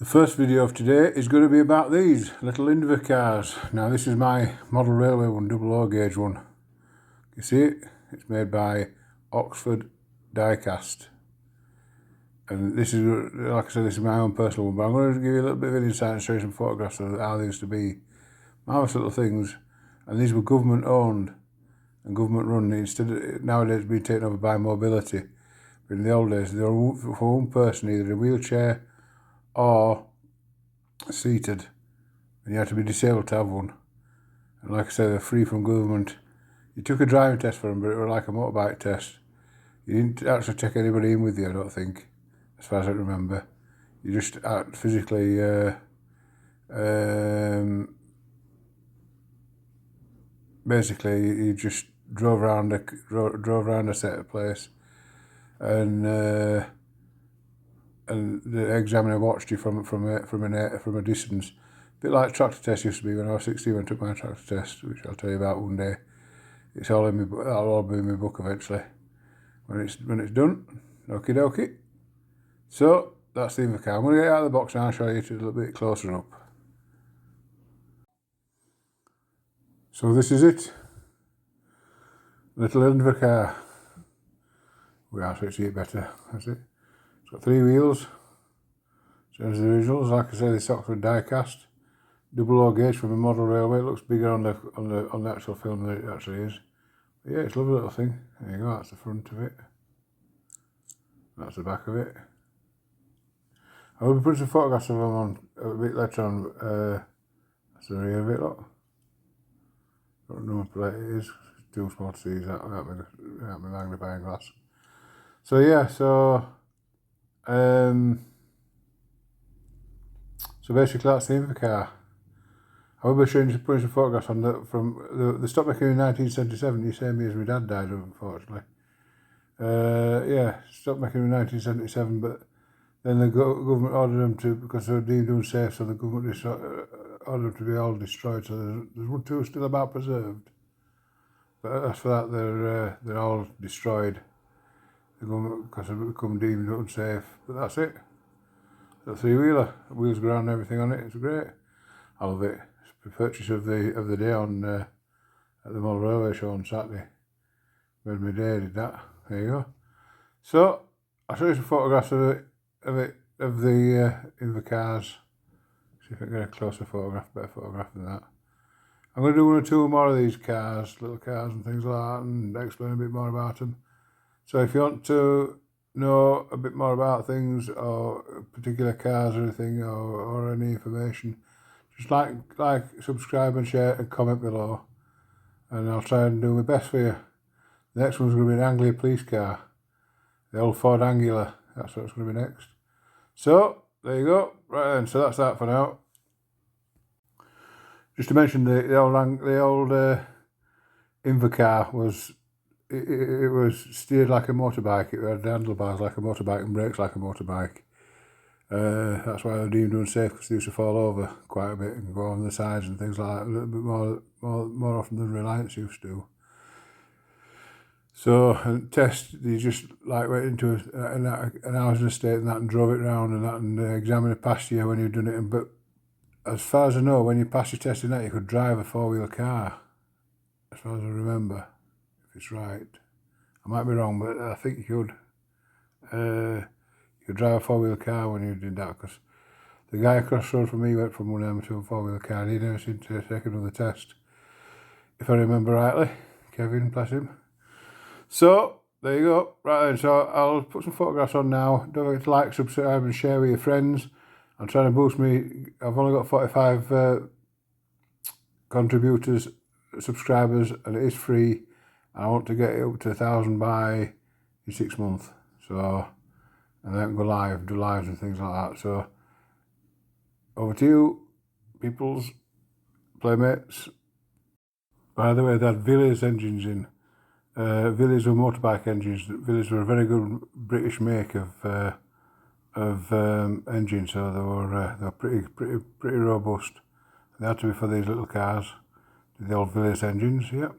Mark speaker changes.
Speaker 1: first video of today is going to be about these little Invercars. Now this is my model railway one, double O gauge one. You see it? It's made by Oxford Diecast. And this is, like I said, this is my own personal one, but I'm going to give you a little bit of an insight and show you some photographs of how they used to be. Marvellous little things. And these were government owned and government run. Instead of nowadays being taken over by mobility. But in the old days, they were for one person, either in a wheelchair or seated, and you had to be disabled to have one. And like I said, they're free from government. You took a driving test for them, but it was like a motorbike test. You didn't actually take anybody in with you, I don't think, as far as I remember. You just physically basically you just drove around a set of place, and the examiner watched you from a distance. A bit like tractor test used to be when I was 16 when I took my tractor test, which I'll tell you about one day. It's all in my book. That'll all be in my book eventually when it's done. Okie dokie. So that's the Invercar. I'm going to get out of the box now and show you it a little bit closer up. So this is it. Little Invercar. We actually see it better. That's it. It's got 3 wheels. Same as the originals. Like I say, this Oxford Diecast. Double O gauge from a model railway. It looks bigger on the actual film than it actually is. But yeah, it's a lovely little thing. There you go. That's the front of it. That's the back of it. I will be putting some photographs of them on a bit later on. That's the rear of it. Look. What number plate it is. It's too small to see that without my magnifying glass. So yeah, so basically that's the Invercar. I will be showing you putting some photographs on the stopped making in 1977, the same year as my dad died, unfortunately. Yeah, stopped making in 1977, but then the government ordered them to, because they were deemed unsafe, so the government ordered them to be all destroyed. So there's 2 still about preserved, but as for that, they're all destroyed. The government, because they've become deemed unsafe. But that's it. The 3-wheeler, wheels, ground, everything on it. It's great. I love it. It's the purchase of the day on at the Model Railway Show on Saturday. Made my day, did that. There you go. So I'll show you some photographs of the Invercars. See if I can get a closer photograph, better photograph than that. I'm going to do 1 or 2 more of these cars, little cars and things like that, and explain a bit more about them. So if you want to know a bit more about things or particular cars or anything, or any information, just like, subscribe and share and comment below, and I'll try and do my best for you. The next one's going to be an Anglia police car, the old Ford Angular. That's what's going to be next. So there you go. Right then, so that's that for now. Just to mention, the old Invercar was. It was steered like a motorbike. It had handlebars like a motorbike and brakes like a motorbike. That's why they're deemed unsafe, because they used to fall over quite a bit and go on the sides and things like that, a little bit more often than Reliance used to. So, and test, they just like went into an housing estate and that and drove it around and that, and the examiner passed you when you'd done it. But as far as I know, when you pass your test in that, you could drive a 4-wheel car, as far as I remember. It's right. I might be wrong, but I think you could drive a 4-wheel car when you did that, because the guy across the road from me went from 1M to a 4-wheel car and he never seemed to take another test, if I remember rightly. Kevin, bless him. So there you go. Right then, so I'll put some photographs on now. Don't forget to like, subscribe and share with your friends. I'm trying to boost me. I've only got 45 contributors, subscribers, and it is free. I want to get it up to 1,000 by in 6 months. So, and then go live, do lives and things like that. So, over to you, peoples, playmates. By the way, they had Willys engines in. Willys were motorbike engines. Willys were a very good British make of engines, so they were pretty robust. They had to be for these little cars, the old Willys engines. Yep.